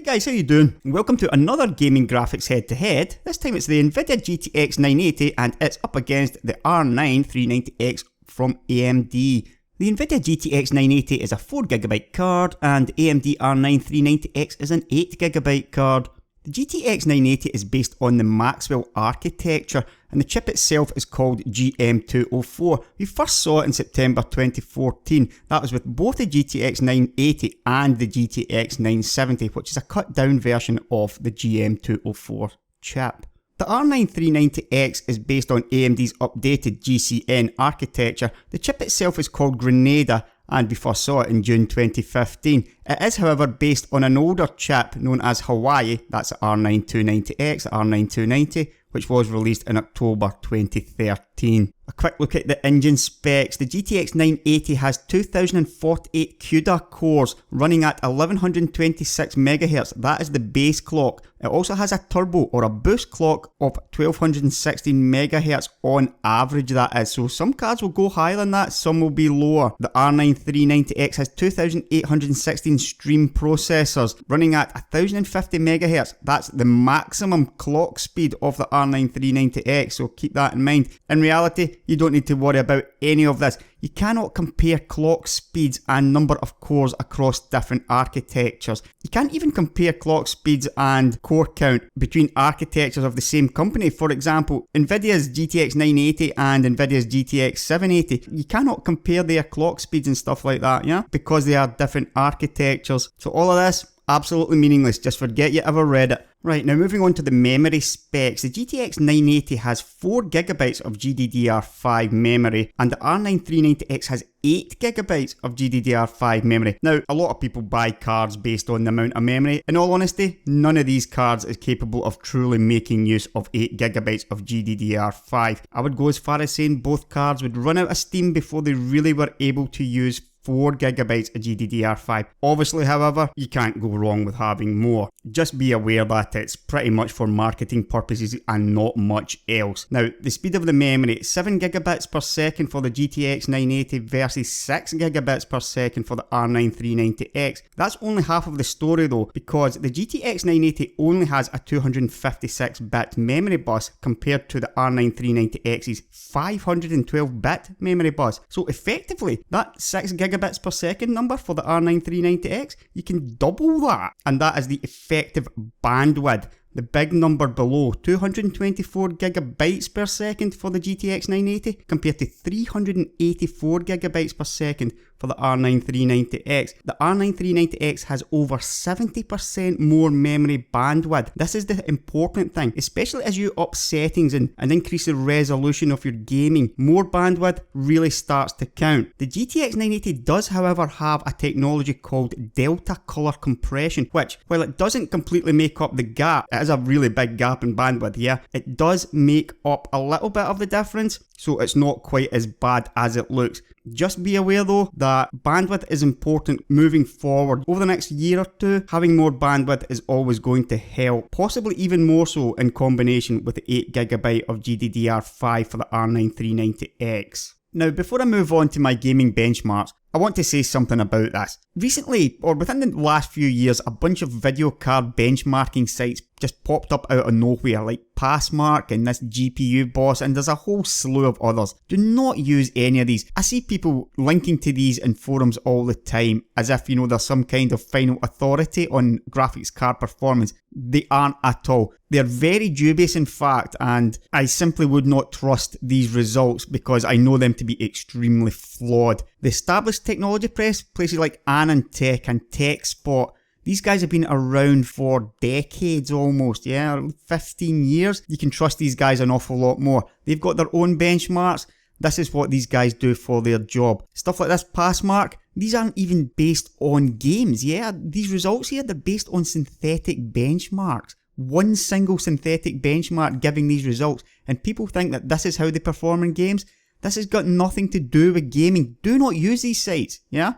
Right guys, how you doing? Welcome to another gaming graphics head-to-head. This time it's the Nvidia GTX 980 and it's up against the R9 390X from AMD. The Nvidia GTX 980 is a 4GB card and AMD R9 390X is an 8GB card. The GTX 980 is based on the Maxwell architecture and the chip itself is called GM204. We first saw it in September 2014. That was with both the GTX 980 and the GTX 970, which is a cut down version of the GM204 chip. The R9 390X is based on AMD's updated GCN architecture. The chip itself is called Grenada and we first saw it in June 2015. It is however based on an older chip known as Hawaii, that's the R9 290X, the R9 290, which was released in October 2013. A quick look at the engine specs. The GTX 980 has 2048 CUDA cores running at 1126 MHz. That is the base clock. It also has a turbo or a boost clock of 1216 MHz on average, that is. So some cards will go higher than that, some will be lower. The R9 390X has 2816 stream processors running at 1050 MHz. That's the maximum clock speed of the R9 390X, so keep that in mind. In reality, you don't need to worry about any of this. You cannot compare clock speeds and number of cores across different architectures. You can't even compare clock speeds and core count between architectures of the same company. For example, Nvidia's GTX 980 and Nvidia's GTX 780. You cannot compare their clock speeds and stuff like that, yeah? Because they are different architectures. So all of this, absolutely meaningless. Just forget you ever read it. Right, now moving on to the memory specs. The GTX 980 has 4GB of GDDR5 memory and the R9 390X has 8GB of GDDR5 memory. Now, a lot of people buy cards based on the amount of memory. In all honesty, none of these cards is capable of truly making use of 8GB of GDDR5. I would go as far as saying both cards would run out of steam before they really were able to use 4GB of GDDR5. Obviously, however, you can't go wrong with having more. Just be aware that it's pretty much for marketing purposes and not much else. Now, the speed of the memory, 7GB per second for the GTX 980 versus 6GB per second for the R9 390X. That's only half of the story though, because the GTX 980 only has a 256-bit memory bus compared to the R9 390X's 512-bit memory bus. So effectively, that 6GB per second number for the R9 390X, you can double that. And that is the effective bandwidth. The big number below, 224GB per second for the GTX 980 compared to 384GB per second for the R9 390X. The R9 390X has over 70% more memory bandwidth. This is the important thing, especially as you up settings and increase the resolution of your gaming. More bandwidth really starts to count. The GTX 980 does, however, have a technology called delta color compression, which, while it doesn't completely make up the gap, it is a really big gap in bandwidth, yeah, it does make up a little bit of the difference, so it's not quite as bad as it looks. Just be aware though that bandwidth is important moving forward. Over the next year or two, having more bandwidth is always going to help, possibly even more so in combination with the 8GB of GDDR5 for the R9 390X. Now, before I move on to my gaming benchmarks, I want to say something about this. Recently, or within the last few years, a bunch of video card benchmarking sites just popped up out of nowhere, like Passmark and this GPU Boss, and there's a whole slew of others. Do not use any of these. I see people linking to these in forums all the time, as if, you know, there's some kind of final authority on graphics card performance. They aren't at all. They're very dubious in fact, and I simply would not trust these results because I know them to be extremely flawed. The established technology press, places like AnandTech and TechSpot, these guys have been around for decades almost, yeah, 15 years. You can trust these guys an awful lot more. They've got their own benchmarks. This is what these guys do for their job. Stuff like this Passmark, these aren't even based on games, yeah. These results here, they're based on synthetic benchmarks. One single synthetic benchmark giving these results, and people think that this is how they perform in games. This has got nothing to do with gaming. Do not use these sites, yeah?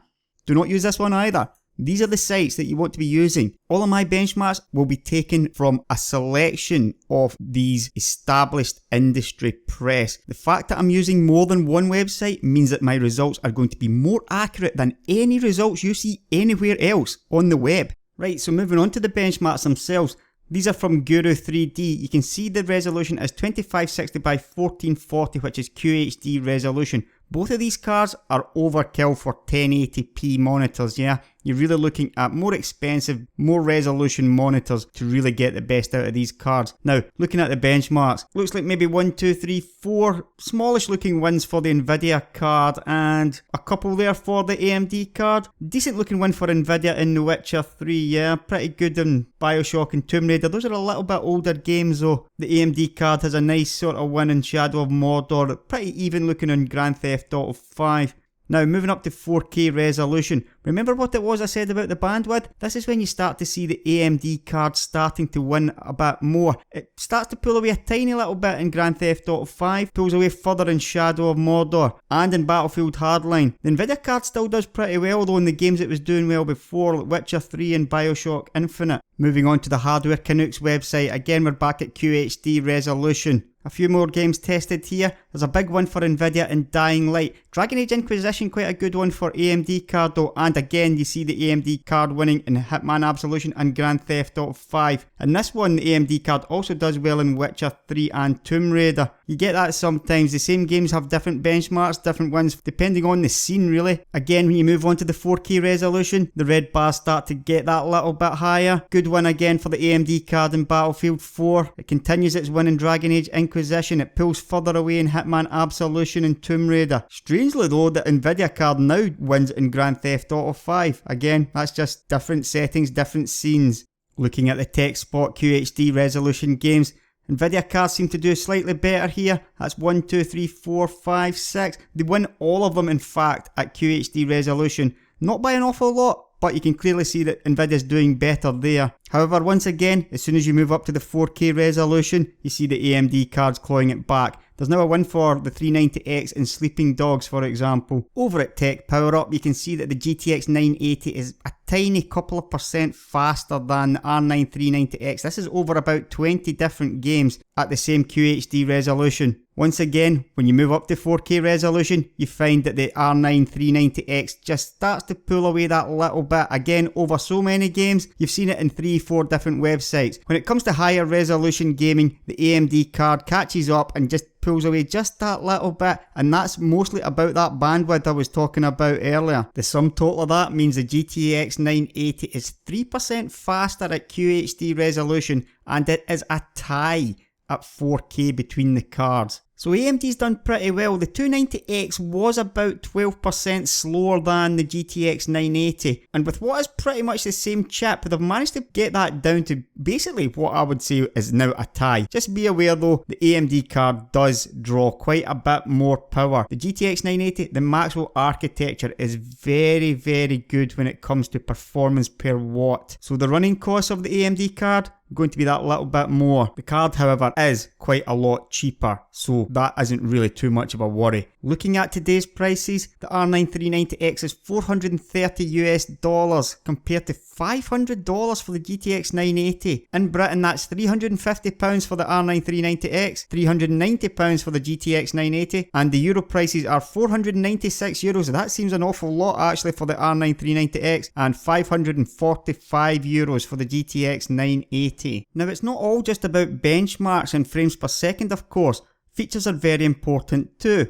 Do not use this one either. These are the sites that you want to be using. All of my benchmarks will be taken from a selection of these established industry press. The fact that I'm using more than one website means that my results are going to be more accurate than any results you see anywhere else on the web. Right, so moving on to the benchmarks themselves. These are from Guru 3D. You can see the resolution is 2560 by 1440, which is QHD resolution. Both of these cards are overkill for 1080p monitors, yeah? You're really looking at more expensive, more resolution monitors to really get the best out of these cards. Now, looking at the benchmarks, looks like maybe 1, 2, 3, 4 smallish looking wins for the Nvidia card and a couple there for the AMD card. Decent looking win for Nvidia in The Witcher 3, yeah? Pretty good in Bioshock and Tomb Raider. Those are a little bit older games though. The AMD card has a nice sort of win in Shadow of Mordor. Pretty even looking on Grand Theft Auto 5. Now moving up to 4K resolution, remember what it was I said about the bandwidth? This is when you start to see the AMD cards starting to win a bit more. It starts to pull away a tiny little bit in Grand Theft Auto 5, pulls away further in Shadow of Mordor and in Battlefield Hardline. The Nvidia card still does pretty well though in the games it was doing well before, like Witcher 3 and Bioshock Infinite. Moving on to the Hardware Canucks website, again we're back at QHD resolution. A few more games tested here. There's a big one for Nvidia in Dying Light. Dragon Age Inquisition, quite a good one for AMD card though. And again, you see the AMD card winning in Hitman Absolution and Grand Theft Auto 5. And this one, the AMD card also does well in Witcher 3 and Tomb Raider. You get that sometimes. The same games have different benchmarks, different ones, depending on the scene really. Again, when you move on to the 4K resolution, the red bars start to get that little bit higher. Good one again for the AMD card in Battlefield 4. It continues its win in Dragon Age Inquisition. It pulls further away in Hitman Absolution and Tomb Raider. Strangely though, the Nvidia card now wins in Grand Theft Auto 5. Again, that's just different settings, different scenes. Looking at the TechSpot QHD resolution games, Nvidia cards seem to do slightly better here. That's 1, 2, 3, 4, 5, 6. They win all of them in fact at QHD resolution. Not by an awful lot, but you can clearly see that Nvidia's doing better there. However, once again, as soon as you move up to the 4K resolution, you see the AMD cards clawing it back. There's now a win for the 390X and Sleeping Dogs, for example. Over at Tech Power Up, you can see that the GTX 980 is a tiny couple of percent faster than the R9 390X. This is over about 20 different games at the same QHD resolution. Once again, when you move up to 4K resolution, you find that the R9 390X just starts to pull away that little bit. Again, over so many games, you've seen it in 3-4 different websites. When it comes to higher resolution gaming, the AMD card catches up and just pulls away just that little bit, and that's mostly about that bandwidth I was talking about earlier. The sum total of that means the GTX 980 is 3% faster at QHD resolution, and it is a tie at 4K between the cards. So AMD's done pretty well. The 290X was about 12% slower than the GTX 980, and with what is pretty much the same chip, they've managed to get that down to basically what I would say is now a tie. Just be aware though, the AMD card does draw quite a bit more power. The GTX 980, the Maxwell architecture is very, very good when it comes to performance per watt. So the running costs of the AMD card going to be that little bit more. The card, however, is quite a lot cheaper, so that isn't really too much of a worry. Looking at today's prices, the R9 390X is $430 compared to $500 for the GTX 980. In Britain, that's £350 for the R9 390X, £390 for the GTX 980, and the euro prices are €496. That seems an awful lot actually for the R9 390X, and €545 for the GTX 980. Now, it's not all just about benchmarks and frames per second, of course. Features are very important too.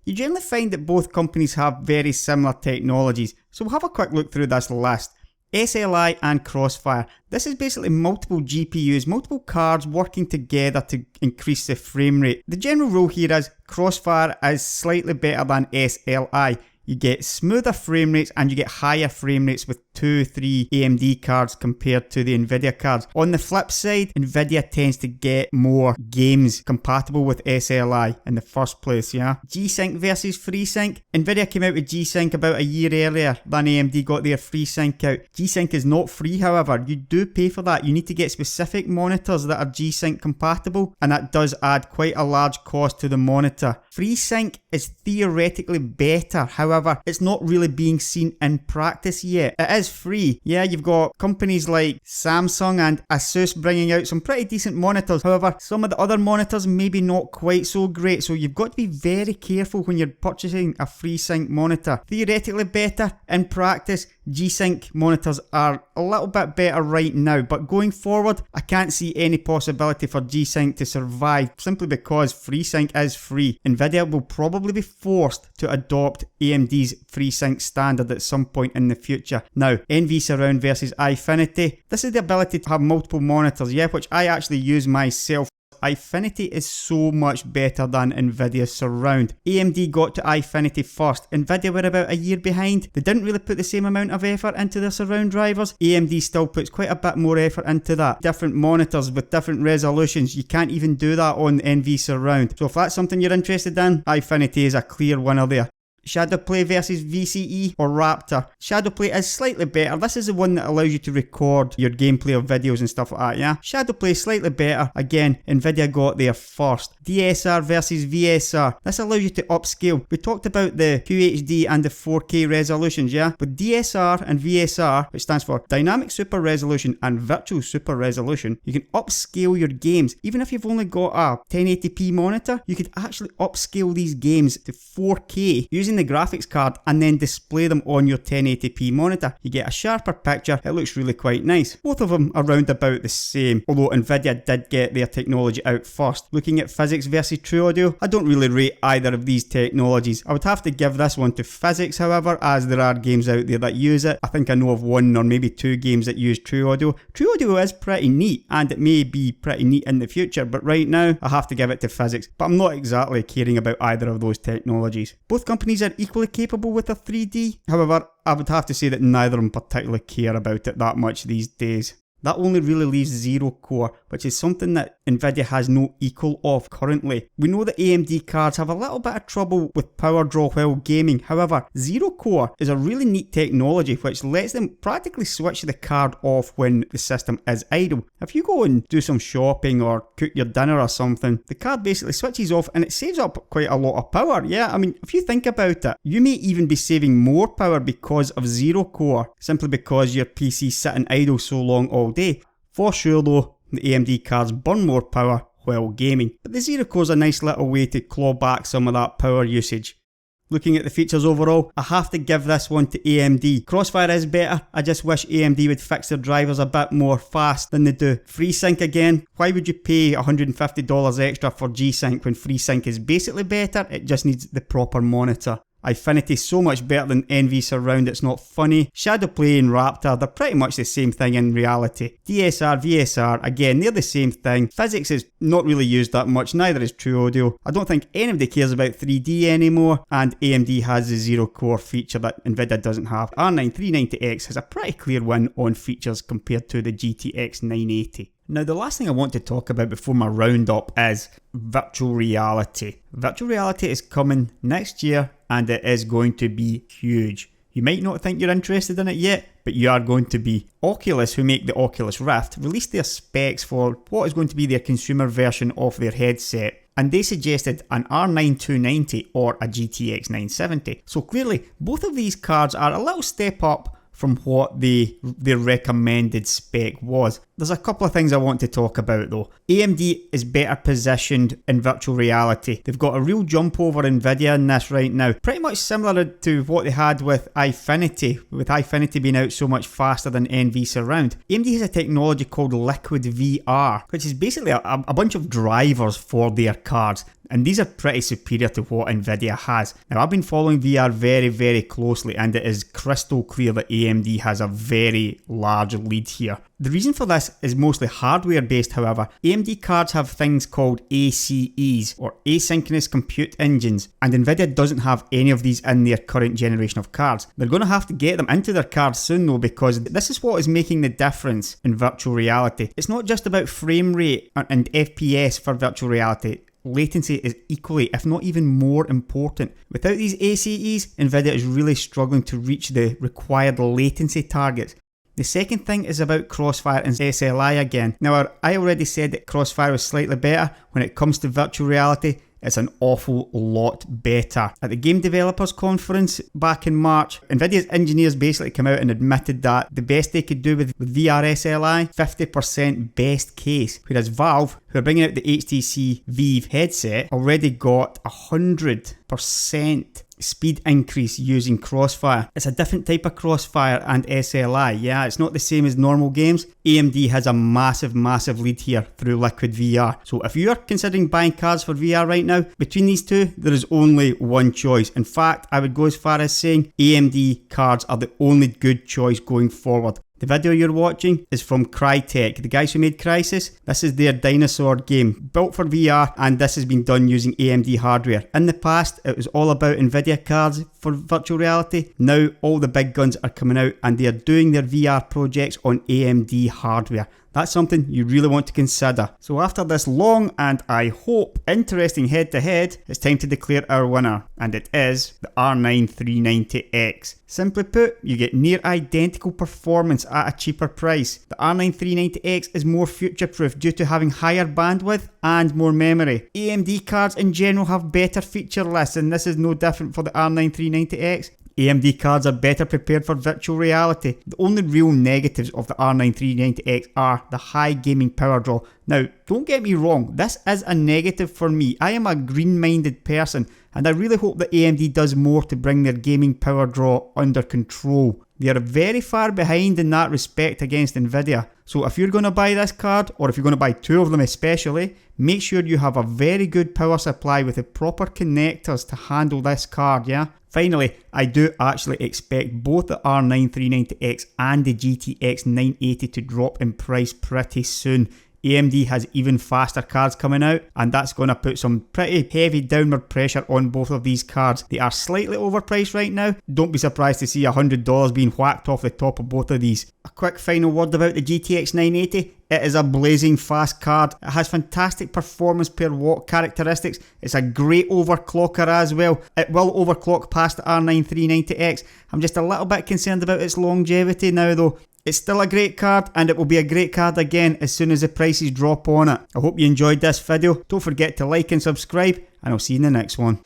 You generally find that both companies have very similar technologies, so we'll have a quick look through this list. SLI and Crossfire. This is basically multiple GPUs, multiple cards working together to increase the frame rate. The general rule here is Crossfire is slightly better than SLI. You get smoother frame rates and you get higher frame rates with 2-3 AMD cards compared to the Nvidia cards. On the flip side, Nvidia tends to get more games compatible with SLI in the first place, yeah? G-Sync versus FreeSync. Nvidia came out with G-Sync about a year earlier than AMD got their FreeSync out. G-Sync is not free, however. You do pay for that. You need to get specific monitors that are G-Sync compatible, and that does add quite a large cost to the monitor. FreeSync is theoretically better, however, it's not really being seen in practice yet. It is free. Yeah, you've got companies like Samsung and Asus bringing out some pretty decent monitors. However, some of the other monitors maybe not quite so great, so you've got to be very careful when you're purchasing a FreeSync monitor. Theoretically better, in practice, G-Sync monitors are a little bit better right now, but going forward, I can't see any possibility for G-Sync to survive simply because FreeSync is free. Nvidia will probably be forced to adopt AMD's FreeSync standard at some point in the future. Now, NV Surround versus Eyefinity. This is the ability to have multiple monitors, yeah, which I actually use myself. Eyefinity is so much better than Nvidia Surround. AMD got to Eyefinity first. Nvidia were about a year behind. They didn't really put the same amount of effort into their surround drivers. AMD still puts quite a bit more effort into that. Different monitors with different resolutions. You can't even do that on NV Surround. So if that's something you're interested in, Eyefinity is a clear winner there. Shadowplay versus VCE or Raptor. Shadowplay is slightly better. This is the one that allows you to record your gameplay of videos and stuff like that, yeah? Shadowplay is slightly better. Again, Nvidia got there first. DSR versus VSR. This allows you to upscale. We talked about the QHD and the 4K resolutions, yeah? But DSR and VSR, which stands for Dynamic Super Resolution and Virtual Super Resolution, you can upscale your games. Even if you've only got a 1080p monitor, you could actually upscale these games to 4K using the graphics card and then display them on your 1080p monitor. You get a sharper picture. It looks really quite nice. Both of them are around about the same, although Nvidia did get their technology out first. Looking at physics versus true audio, I don't really rate either of these technologies. I would have to give this one to physics, however, as there are games out there that use it. I think I know of one or maybe two games that use true audio. True audio is pretty neat, and it may be pretty neat in the future, but right now I have to give it to physics. But I'm not exactly caring about either of those technologies. Both companies are equally capable with a 3D. However, I would have to say that neither of them particularly care about it that much these days. That only really leaves Zero Core, which is something that Nvidia has no equal of currently. We know that AMD cards have a little bit of trouble with power draw while gaming. However, Zero Core is a really neat technology which lets them practically switch the card off when the system is idle. If you go and do some shopping or cook your dinner or something, the card basically switches off and it saves up quite a lot of power. Yeah, I mean, if you think about it, you may even be saving more power because of Zero Core, simply because your PC's sitting idle so long all day. For sure though, the AMD cards burn more power while gaming, but the Zero Core is a nice little way to claw back some of that power usage. Looking at the features overall, I have to give this one to AMD. Crossfire is better, I just wish AMD would fix their drivers a bit more fast than they do. FreeSync again, why would you pay $150 extra for G-Sync when FreeSync is basically better, it just needs the proper monitor. Eyefinity so much better than NV Surround, it's not funny. Shadowplay and Raptor, they're pretty much the same thing in reality. DSR, VSR, again, they're the same thing. Physics is not really used that much, neither is True Audio. I don't think anybody cares about 3D anymore, and AMD has the Zero Core feature that Nvidia doesn't have. R9 390X has a pretty clear win on features compared to the GTX 980. Now, the last thing I want to talk about before my roundup is virtual reality. Virtual reality is coming next year and it is going to be huge. You might not think you're interested in it yet, but you are going to be. Oculus, who make the Oculus Rift, released their specs for what is going to be their consumer version of their headset. And they suggested an R9 290 or a GTX 970. So clearly, both of these cards are a little step up from what their recommended spec was. There's a couple of things I want to talk about though. AMD is better positioned in virtual reality. They've got a real jump over Nvidia in this right now. Pretty much similar to what they had with Eyefinity, with Eyefinity being out so much faster than NV Surround. AMD has a technology called Liquid VR, which is basically a bunch of drivers for their cards. And these are pretty superior to what Nvidia has. Now, I've been following VR very, very closely, and it is crystal clear that AMD has a very large lead here. The reason for this is mostly hardware based, however. AMD cards have things called ACEs, or Asynchronous Compute Engines, and Nvidia doesn't have any of these in their current generation of cards. They're going to have to get them into their cards soon though, because this is what is making the difference in virtual reality. It's not just about frame rate and FPS for virtual reality. Latency is equally, if not even more important. Without these ACEs, Nvidia is really struggling to reach the required latency targets. The second thing is about Crossfire and SLI again. Now, I already said that Crossfire was slightly better. When it comes to virtual reality, it's an awful lot better. At the Game Developers Conference back in March, Nvidia's engineers basically came out and admitted that the best they could do with VR SLI, 50% best case, whereas Valve, who are bringing out the HTC Vive headset, already got 100% speed increase using Crossfire. It's a different type of Crossfire and SLI, yeah, it's not the same as normal games. AMD has a massive lead here through Liquid VR. So if you're considering buying cards for VR right now, between these two, there is only one choice. In fact, I would go as far as saying AMD cards are the only good choice going forward. The video you're watching is from Crytek, the guys who made Crysis. This is their dinosaur game, built for VR, and this has been done using AMD hardware. In the past, it was all about Nvidia cards for virtual reality. Now, all the big guns are coming out and they are doing their VR projects on AMD hardware. That's something you really want to consider. So after this long and I hope interesting head-to-head, it's time to declare our winner, and it is the R9 390X. Simply put, you get near identical performance at a cheaper price. The R9 390X is more future-proof due to having higher bandwidth and more memory. AMD cards in general have better feature lists, and this is no different for the R9 390X. AMD cards are better prepared for virtual reality. The only real negatives of the R9 390X are the high gaming power draw. Now, don't get me wrong, this is a negative for me. I am a green-minded person, and I really hope that AMD does more to bring their gaming power draw under control. They are very far behind in that respect against Nvidia. So if you're going to buy this card, or if you're going to buy two of them especially, make sure you have a very good power supply with the proper connectors to handle this card, yeah? Finally, I do actually expect both the R9 390X and the GTX 980 to drop in price pretty soon. AMD has even faster cards coming out, and that's going to put some pretty heavy downward pressure on both of these cards. They are slightly overpriced right now. Don't be surprised to see $100 being whacked off the top of both of these. A quick final word about the GTX 980. It is a blazing fast card. It has fantastic performance per watt characteristics. It's a great overclocker as well. It will overclock past the R9 390X. I'm just a little bit concerned about its longevity now though. It's still a great card, and it will be a great card again as soon as the prices drop on it. I hope you enjoyed this video. Don't forget to like and subscribe, and I'll see you in the next one.